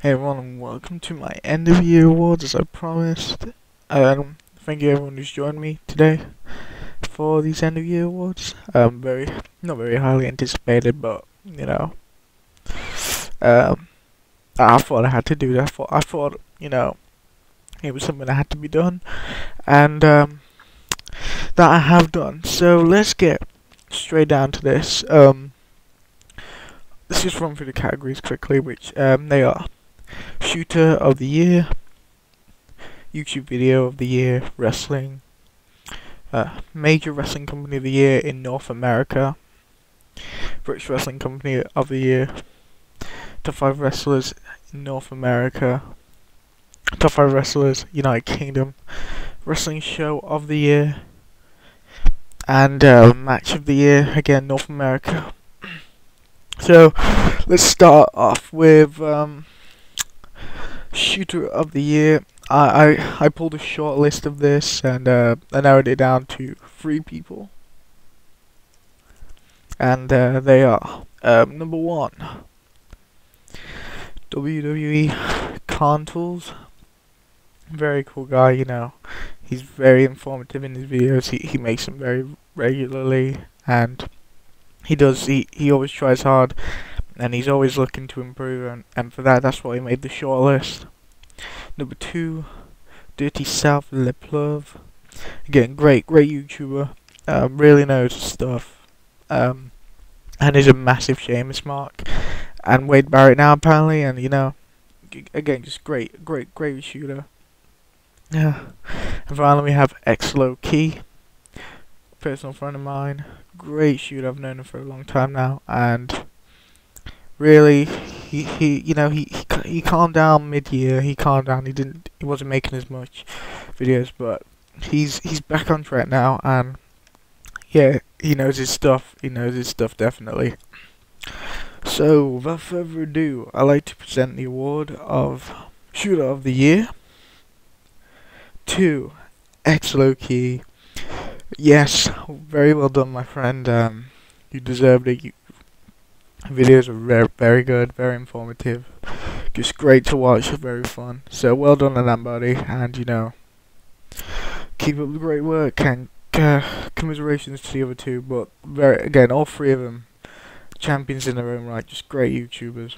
Hey everyone, and welcome to my end of year awards as I promised. Thank you everyone who's joined me today for these end of year awards. Not very highly anticipated, but um, I thought I had to do that. I thought it was something that had to be done, and that I have done. So let's get straight down to this. Let's just run through the categories quickly, which they are. Shooter of the Year, YouTube Video of the Year, Wrestling, Major Wrestling Company of the Year in North America, British Wrestling Company of the Year, Top 5 Wrestlers in North America, Top 5 Wrestlers United Kingdom, Wrestling Show of the Year, and Match of the Year, again North America. So let's start off with Shooter of the Year. I pulled a short list of this and I narrowed it down to 3 people, and they are number 1, wwekhantoolz. Very cool guy, he's very informative in his videos. He makes them very regularly, and he always tries hard, and he's always looking to improve, and for that's why he made the short list. Number 2, dirtysoutlepluv. Again, great YouTuber, really knows his stuff, and is a massive Sheamus mark, and Wade Barrett now apparently, and again, just great shooter. Yeah. And finally we have xLoHkeyy, personal friend of mine, great shooter. I've known him for a long time now, and really, he calmed down mid-year. He calmed down. He wasn't making as much videos, but he's back on track now, and yeah, he knows his stuff. He knows his stuff definitely. So without further ado, I'd like to present the award of Shooter of the Year to xLoHkeyy. Yes, very well done, my friend. You deserved it. Videos are very good, very informative, just great to watch, very fun. So well done on that, buddy, and keep up the great work, and commiserations to the other 2. But again, all 3 of them champions in their own right, just great YouTubers.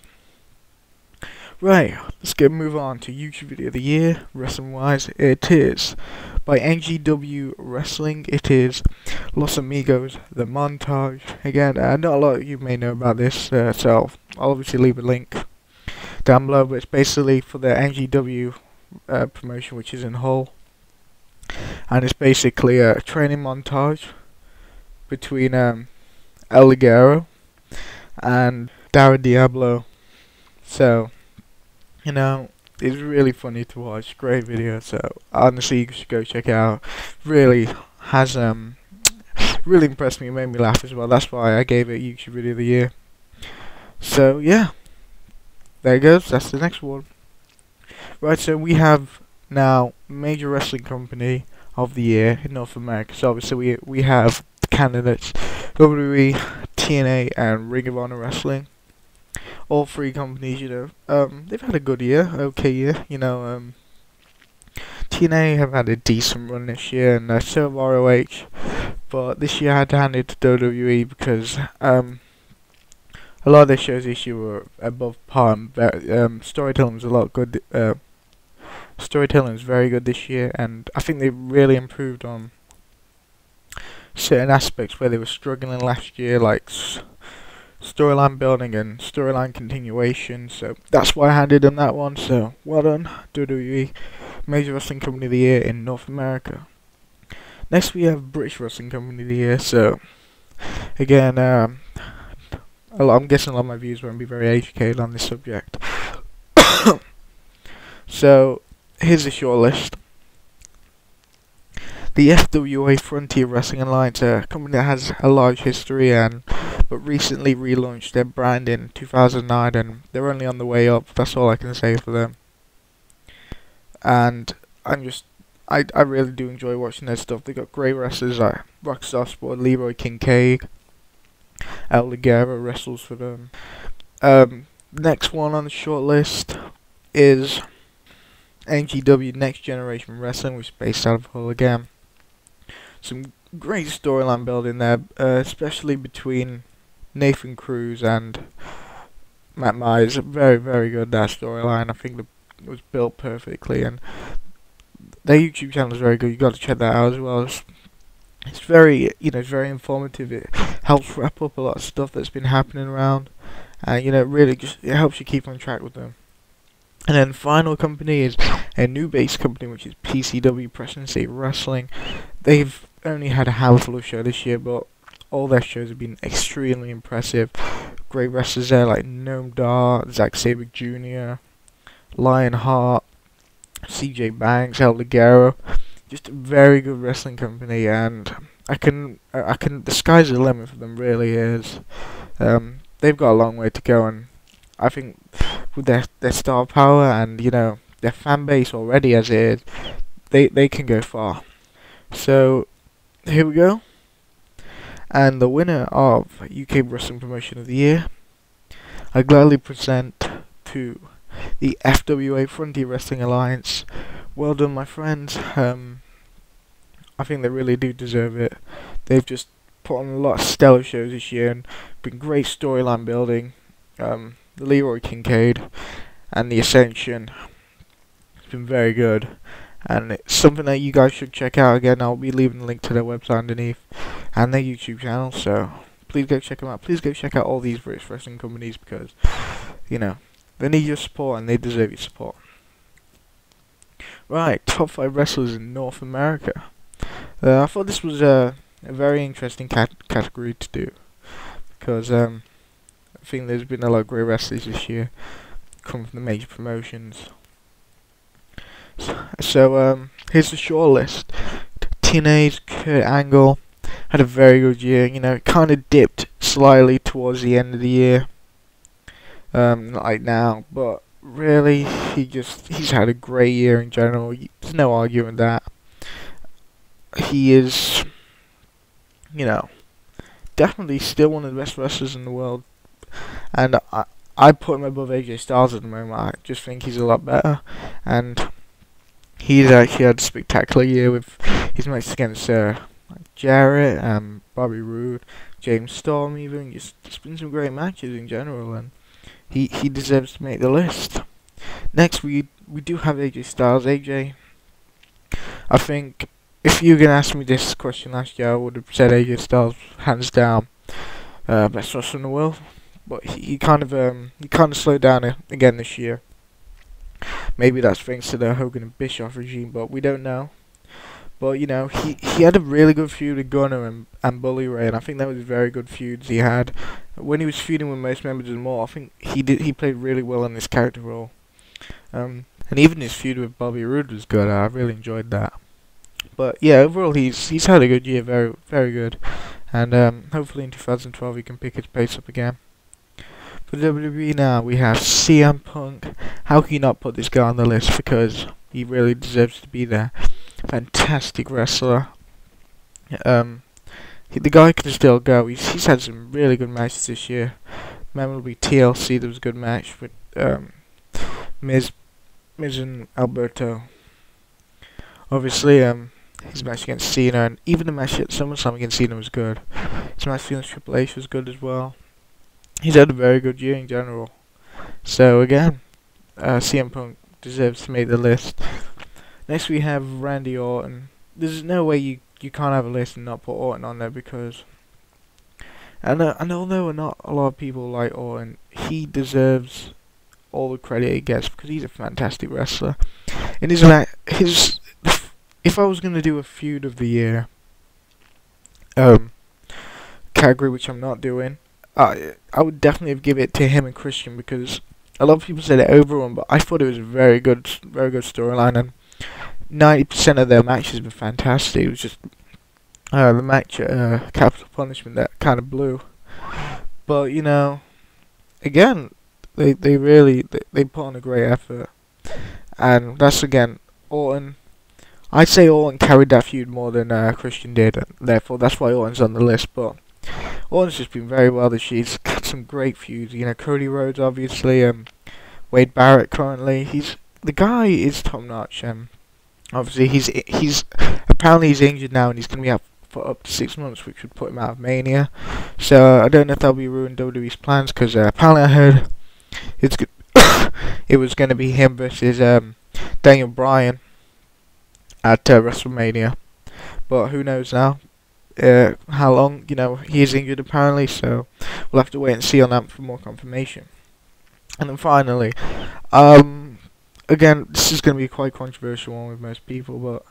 Right, let's move on to YouTube Video of the Year. Wrestling wise, it is by NGW Wrestling. It is Los Amigos, the montage. Again, not a lot of you may know about this, so I'll obviously leave a link down below. But it's basically for the NGW promotion, which is in Hull, and it's basically a training montage between Ligero and Diablo. So it's really funny to watch. Great video. So honestly, you should go check it out. Really has really impressed me. It made me laugh as well. That's why I gave it YouTube Video of the Year. So yeah, there it goes. That's the next one. Right. So we have now Major Wrestling Company of the Year in North America. So obviously we have the candidates: WWE, TNA, and Ring of Honor Wrestling. All 3 companies, they've had a good year, okay year. TNA have had a decent run this year, and so have ROH. But this year I had to hand it to WWE because a lot of their shows this year were above par. Storytelling was a lot good. Storytelling was very good this year, and I think they really improved on certain aspects where they were struggling last year, like storyline building and storyline continuation. So that's why I handed them that one. So well done, WWE, Major Wrestling Company of the Year in North America. Next we have British Wrestling Company of the Year. So again, I'm guessing a lot of my viewers won't be very educated on this subject. So here's a short list. The FWA Frontier Wrestling Alliance, a company that has a large history but recently relaunched their brand in 2009, and they're only on the way up. That's all I can say for them. And I really do enjoy watching their stuff. They got great wrestlers like Rockstar Sport, Leroy Kincaid, Ligero wrestles for them. Next one on the short list is MGW Next Generation Wrestling, which is based out of Hull again. Some great storyline building there, especially between Nathan Cruz and Matt Myers. Very, very good, that storyline. I think it was built perfectly, and their YouTube channel is very good. You got to check that out as well. It's very, it's very informative. It helps wrap up a lot of stuff that's been happening around, and it really it helps you keep on track with them. And then the final company is a new base company, which is PCW Preston State Wrestling. They've only had a handful of shows this year, but all their shows have been extremely impressive. Great wrestlers there like Noam, Zack, Sabre Jr., Lionheart, CJ Banks, Ligero. Just a very good wrestling company, and the sky's the limit for them. Really is. They've got a long way to go, and I think with their star power and their fan base already as it is, they can go far. So here we go, and the winner of UK Wrestling Promotion of the Year, I gladly present to the FWA Frontier Wrestling Alliance. Well done, my friends. I think they really do deserve it. They've just put on a lot of stellar shows this year and been great storyline building. The Leroy Kincaid and the Ascension has been very good, and it's something that you guys should check out. Again, I'll be leaving a link to their website underneath and their YouTube channel, so please go check them out. Please go check out all these British wrestling companies, because they need your support and they deserve your support. Right, top 5 wrestlers in North America. I thought this was a very interesting category to do, because I think there's been a lot of great wrestlers this year coming from the major promotions. So here's the short list. TNA's Kurt Angle had a very good year. Kind of dipped slightly towards the end of the year, not like now, but really he's had a great year in general. There's no arguing that. He is, definitely still one of the best wrestlers in the world, and I put him above AJ Styles at the moment. I just think he's a lot better, and he's actually had a spectacular year with his matches against Jarret, Bobby Roode, James Storm, even. Just been some great matches in general, and he deserves to make the list. Next, we do have AJ Styles. AJ, I think if you were gonna ask me this question last year, I would have said AJ Styles hands down, best wrestler in the world. But he kind of slowed down again this year. Maybe that's thanks to the Hogan and Bischoff regime, but we don't know. But he had a really good feud with Gunner and Bully Ray, and I think that was very good feuds he had. When he was feuding with most members of the More, I think he played really well in this character role. And even his feud with Bobby Roode was good. I really enjoyed that. But yeah, overall he's had a good year, very, very good. And hopefully in 2012 he can pick his pace up again. For WWE now, we have CM Punk. How can you not put this guy on the list? Because he really deserves to be there. Fantastic wrestler. The guy can still go. He's had some really good matches this year. Memorably TLC, there was a good match with Miz and Alberto. Obviously, his match against Cena, and even the match at SummerSlam against Cena was good. His match against Triple H was good as well. He's had a very good year in general. So again, CM Punk deserves to make the list. Next we have Randy Orton. There's no way you can't have a list and not put Orton on there, because and although not a lot of people like Orton, he deserves all the credit he gets because he's a fantastic wrestler. In his if I was gonna do a feud of the year category, which I'm not doing, I would definitely give it to him and Christian, because a lot of people said it over him, but I thought it was a very good storyline, and 90% of their matches were fantastic. It was just the match at Capital Punishment that kind of blew. But again, they put on a great effort, and that's again Orton. I'd say Orton carried that feud more than Christian did, and therefore that's why Orton's on the list. But Orton's just been very well this year. He's got some great feuds. Cody Rhodes, obviously, Wade Barrett currently. The guy is top notch. Obviously he's apparently he's injured now and he's gonna be out for up to 6 months, which would put him out of Mania. So I don't know if that'll be ruined WWE's plans, because apparently I heard it was gonna be him versus Daniel Bryan at WrestleMania, but who knows now? How long? He is injured apparently, so we'll have to wait and see on that for more confirmation. And then finally, again, this is going to be quite controversial one with most people, but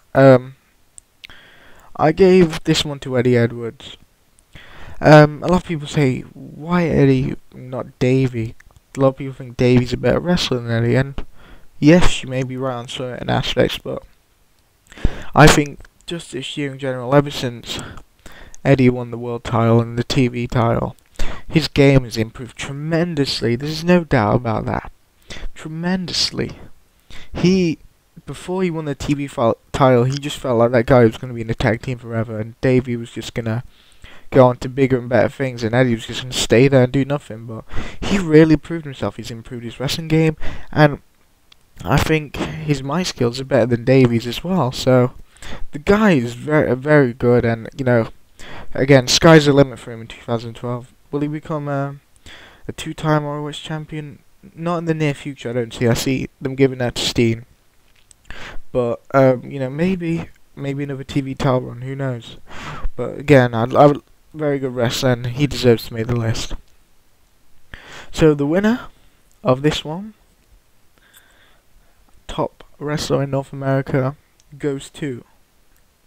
I gave this one to Eddie Edwards. A lot of people say, why Eddie, not Davey? A lot of people think Davey's a better wrestler than Eddie, and yes, you may be right on certain aspects, but I think just this year in general, ever since Eddie won the world title and the TV title, his game has improved tremendously. There's no doubt about that. Tremendously. Before he won the TV title, he just felt like that guy was going to be in the tag team forever, and Davey was just going to go on to bigger and better things, and Eddie was just going to stay there and do nothing. But he really proved himself. He's improved his wrestling game, and I think his mic skills are better than Davey's as well. So the guy is very good, and again, sky's the limit for him in 2012. Will he become a two-time ROH champion? Not in the near future, I don't see. I see them giving that to Steen. But maybe another TV title run. Who knows? But again, I would very good wrestler, and he deserves to make the list. So the winner of this one, top wrestler in North America, goes to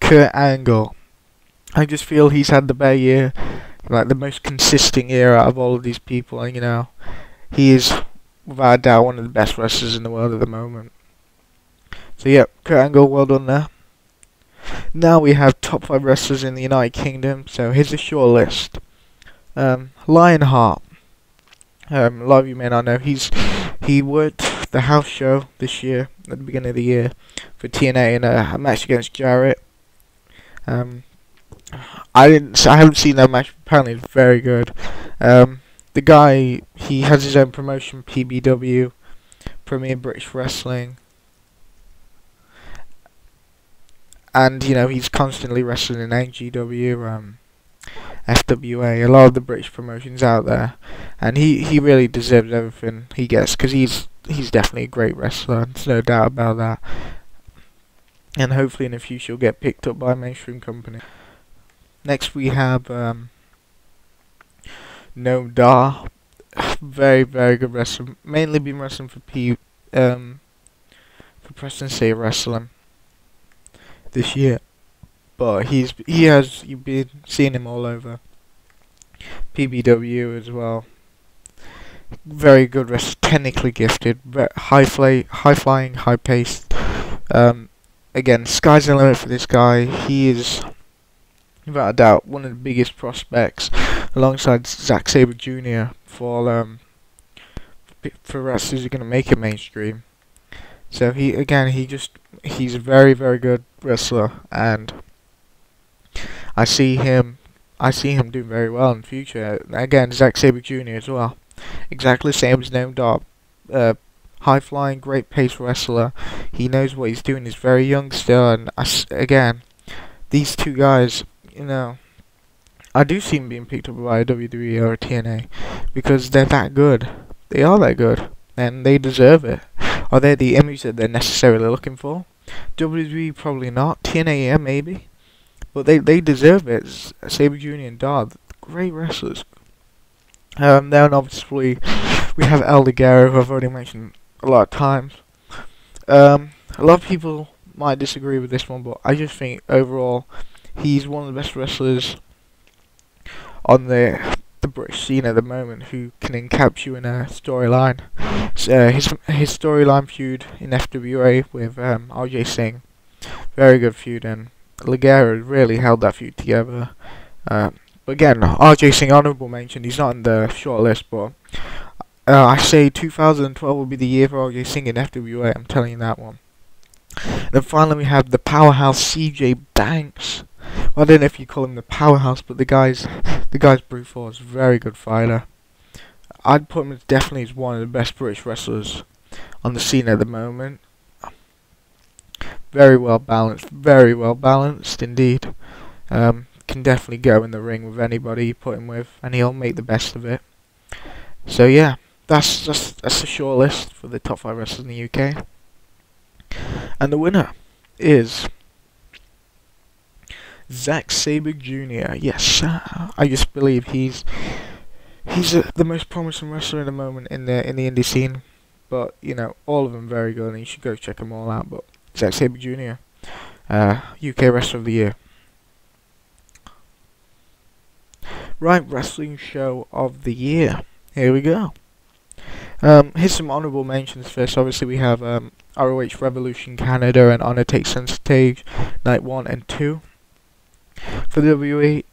Kurt Angle. I just feel he's had the better year, like the most consistent year out of all of these people, and he is without a doubt one of the best wrestlers in the world at the moment. So yeah, Kurt Angle, well done there. Now we have top 5 wrestlers in the United Kingdom. So here's a short list. Lionheart. A lot of you may not know, he worked the house show this year at the beginning of the year for TNA in a match against Jarret. I haven't seen that match. Apparently it's very good. The guy, he has his own promotion, PBW, Premier British Wrestling, and he's constantly wrestling in AGW, FWA, a lot of the British promotions out there, and he really deserves everything he gets, because he's definitely a great wrestler. There's no doubt about that, and hopefully in the future he'll get picked up by a mainstream company. Next we have Noam, very good wrestler. Mainly been wrestling for Preston State Wrestling this year, but you've been seeing him all over PBW as well. Very good wrestler, technically gifted, high flying, high paced. Again, sky's the limit for this guy. He is without a doubt one of the biggest prospects, alongside Zack Sabre Jr. for wrestlers who are going to make it mainstream. So he's a very good wrestler, and I see him doing very well in the future. Again, Zack Sabre Jr. as well, exactly the same as Noam. High flying, great pace wrestler. He knows what he's doing. He's very young still, and again, these two guys, I do see them being picked up by a WWE or a TNA, because they're that good. They are that good, and they deserve it. Are they the image that they're necessarily looking for? WWE probably not. TNA, yeah, maybe, but they deserve it. Sabre Jr. and Dodd, great wrestlers. Then obviously we have Ligero, who I've already mentioned a lot of times. A lot of people might disagree with this one, but I just think overall he's one of the best wrestlers on the British scene at the moment, who can encapture you in a storyline. His storyline feud in FWA with RJ Singh, very good feud, and Ligero really held that feud together. But again, RJ Singh, honourable mention. He's not in the short list, but I say 2012 will be the year for RJ Singh in FWA. I'm telling you that one. Then finally we have the powerhouse CJ Banks. Well, I don't know if you call him the powerhouse, but the guy's brute force, very good fighter. I'd put him definitely as one of the best British wrestlers on the scene at the moment. Very well balanced indeed. Can definitely go in the ring with anybody you put him with, and he'll make the best of it. So yeah, that's the short list for the top 5 wrestlers in the UK. And the winner is Zack Sabre Jr. Yes, I just believe he's the most promising wrestler at the moment in the indie scene. But you know, all of them very good, and you should go check them all out. But Zack Sabre Jr., UK Wrestler of the Year. Right, Wrestling Show of the Year. Here we go. Here's some honourable mentions first. Obviously, we have ROH Revolution Canada and Honor Takes Center Stage, Night 1 and 2. For the WWE,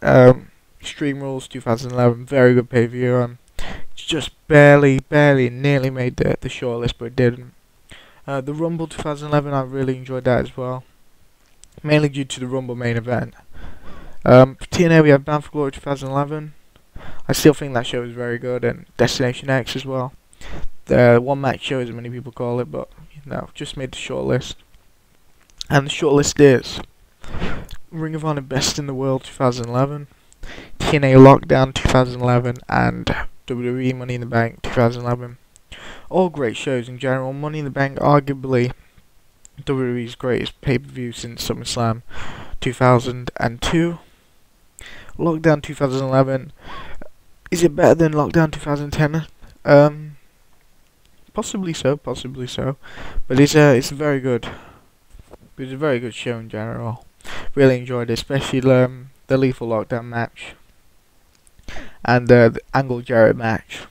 Extreme Rules 2011, very good pay-per-view. Just barely, nearly made the shortlist, but it didn't. The Rumble 2011, I really enjoyed that as well, mainly due to the Rumble main event. For TNA, we have Bound for Glory 2011. I still think that show is very good, and Destination X as well. The one match show, as many people call it, but you know, just made the shortlist. And the shortlist is Ring of Honor Best in the World 2011, TNA Lockdown 2011, and WWE Money in the Bank 2011. All great shows in general. Money in the Bank, arguably WWE's greatest pay-per-view since SummerSlam 2002. Lockdown 2011, is it better than Lockdown 2010? Possibly so, but it's very good. It was a very good show in general. Really enjoyed it, especially the Lethal Lockdown match and the Angle Jarret match.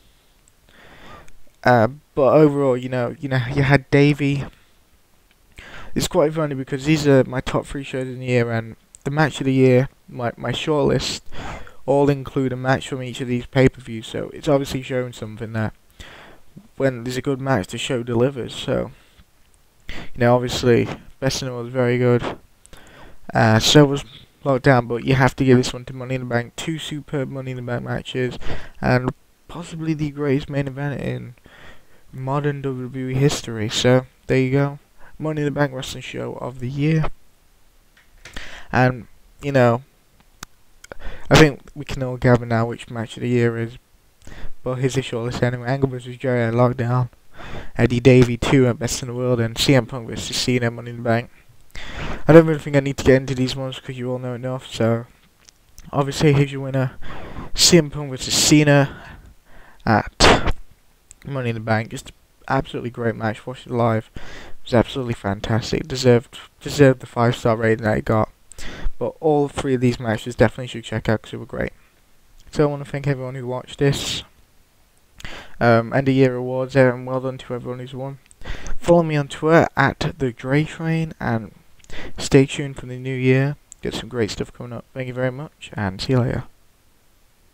But overall, you had Davey. It's quite funny because these are my top 3 shows in the year, and the match of the year, my shortlist, all include a match from each of these pay-per-views. So it's obviously showing something that when there's a good match, the show delivers. So obviously, Best in the World was very good. So was Lockdown, but you have to give this one to Money in the Bank. 2 superb Money in the Bank matches, and possibly the greatest main event in modern WWE history. So there you go, Money in the Bank Wrestling Show of the Year. And I think we can all gather now which match of the year is. But here's the shortlist anyway. Angle vs. Jarret, Lockdown. Eddie Davey 2 at Best in the World, and CM Punk vs. Cena, Money in the Bank. I don't really think I need to get into these ones because you all know enough. So obviously, here's your winner: CM Punk vs. Cena at Money in the Bank. Just absolutely great match. Watched it live. It was absolutely fantastic. Deserved the 5-star rating that it got. But all 3 of these matches definitely should check out because they were great. So I want to thank everyone who watched this. End of year awards there, and well done to everyone who's won. Follow me on Twitter at the Dre Train, and stay tuned for the new year. Get some great stuff coming up. Thank you very much, and see you later.